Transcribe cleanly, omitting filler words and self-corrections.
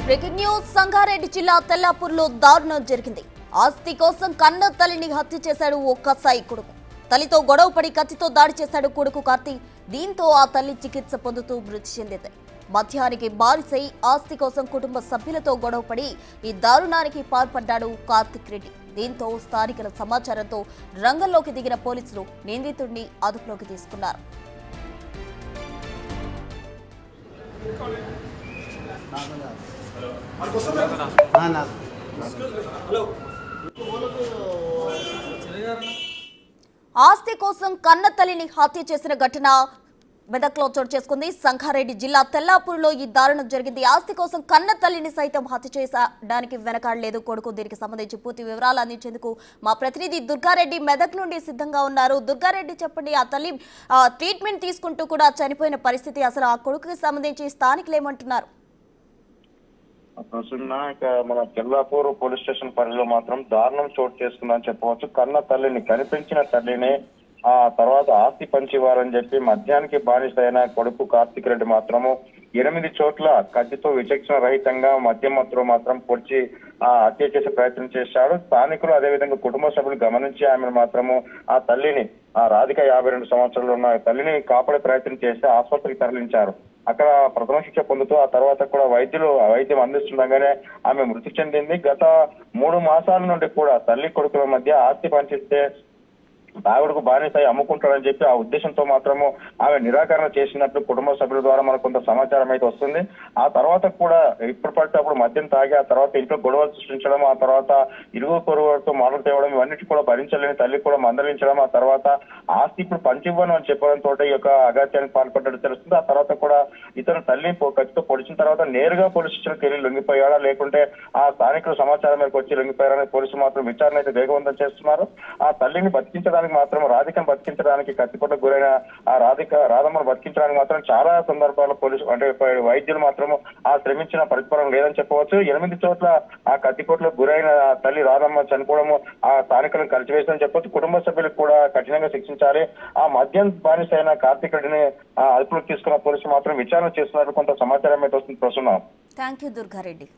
Breaking news Sangareddy జిల్లా తెల్లాపూర్లో దారుణం జరిగింది. ఆస్తి కోసం కన్న తల్లిని హత్య చేశాడు ఓ కసాయి కొడుకు. తల్లితో గొడవపడి కత్తితో దాడి చేశాడు కొడుకు కార్తీ. దీంతో ఆ తల్లి చికిత్స పొందుతూ మృతి చెందింది. మద్యానికి బానిసై ఆస్తి కోసం కుటుంబ సభ్యులతో గొడవపడి ఈ దారుణానికి పాల్పడ్డాడు కార్తిక్ రెడ్డి. దీంతో స్థానికుల సమాచారంతో రంగంలోకి దిగిన పోలీసులు నిందితుడిని అదుపులోకి తీసుకున్నారు. ఆస్తి కోసం కన్న తల్లిని హత్య చేసిన ఘటన మెదక్లో చోటు చేసుకుంది. సంగారెడ్డి జిల్లా తెల్లాపూర్లో ఈ దారుణం జరిగింది. ఆస్తి కోసం కన్న తల్లిని సైతం హత్య చేయడానికి వెనకాడలేదు కొడుకు. దీనికి సంబంధించి పూర్తి వివరాలు అందించేందుకు మా ప్రతినిధి దుర్గారెడ్డి మెదక్ నుండి సిద్ధంగా ఉన్నారు. దుర్గారెడ్డి, చెప్పండి, ఆ తల్లి ట్రీట్మెంట్ తీసుకుంటూ కూడా చనిపోయిన పరిస్థితి, అసలు ఆ కొడుకుకి సంబంధించి స్థానికులు ఏమంటున్నారు? ప్రస్తుతం మన తెల్లాపూర్ పోలీస్ స్టేషన్ పరిధిలో మాత్రం దారుణం చోటు చేసుకుందని చెప్పవచ్చు. కన్న తల్లిని, కనిపించిన తల్లిని ఆ తర్వాత ఆస్తి పంచివారని చెప్పి మద్యానికి బానిసైన కొడుకు కార్తిక్ రెడ్డి మాత్రము 8 చోట్ల కత్తితో విచక్షణ రహితంగా మద్యం మత్తులో మాత్రం పొడిచి హత్య చేసే ప్రయత్నం చేశాడు. స్థానికులు అదేవిధంగా కుటుంబ సభ్యులు గమనించి ఆమెను మాత్రము ఆ తల్లిని, ఆ రాధిక 52 సంవత్సరాలు ఉన్న తల్లిని కాపాడే ప్రయత్నం చేసి ఆసుపత్రికి తరలించారు. అక్కడ ప్రథమ శిక్ష పొందుతూ ఆ తర్వాత కూడా వైద్యం అందిస్తుండగానే ఆమె మృతి చెందింది. గత 3 మాసాల నుండి కూడా తల్లి కొడుకుల మధ్య ఆస్తి పంచిస్తే ఆవిడకు బానిసై అమ్ముకుంటాడని చెప్పి ఆ ఉద్దేశంతో మాత్రము ఆమె నిరాకరణ చేసినట్లు కుటుంబ సభ్యుల ద్వారా మనకు కొంత సమాచారం అయితే వస్తుంది. ఆ తర్వాత కూడా ఇప్పుడు పడితే అప్పుడు మద్యం తాగి ఆ తర్వాత ఇంట్లో గొడవలు సృష్టించడం, ఆ తర్వాత ఇరుగు పొరుగుతో మాటలు తేవడం, ఇవన్నిటి కూడా భరించలేని తల్లి కూడా మందలించడం, ఆ తర్వాత ఆస్తి ఇప్పుడు పంచివ్వను అని చెప్పడంతో ఈ యొక్క అగాత్యానికి పాల్పడ్డట్టు తెలుస్తుంది. ఆ తర్వాత కూడా ఇతను తల్లి ఖచ్చితంగా పొడిచిన తర్వాత నేరుగా పోలీస్ స్టేషన్కి వెళ్ళి లొంగిపోయాడా, లేకుంటే ఆ స్థానికుల సమాచారం మేరకు వచ్చి లొంగిపోయారని పోలీసులు మాత్రం విచారణ అయితే వేగవంతం చేస్తున్నారు. ఆ తల్లిని బతికించడానికి మాత్రం, రాధికను బతికించడానికి, కత్తిపోటకు గురైన ఆ రాధమ్మను బతికించడానికి మాత్రం చాలా సందర్భాల్లో పోలీసు వైద్యులు మాత్రం ఆ శ్రమించిన ప్రతిఫలం లేదని చెప్పవచ్చు. 8 చోట్ల ఆ కత్తిపోటలకు గురైన తల్లి రాధమ్మ చనిపోవడము ఆ స్థానికులను కలిసివేసిందని చెప్పొచ్చు. కుటుంబ సభ్యులకు కూడా కఠినంగా శిక్షించాలి. ఆ మద్యం బానిసైన కార్తిక్ రెడ్డిని అదుపులోకి తీసుకున్న పోలీసులు మాత్రం విచారణ చేస్తున్నట్టు కొంత సమాచారం అయితే వస్తుంది. ప్రస్తుతం థ్యాంక్ యూ దుర్గారెడ్డి.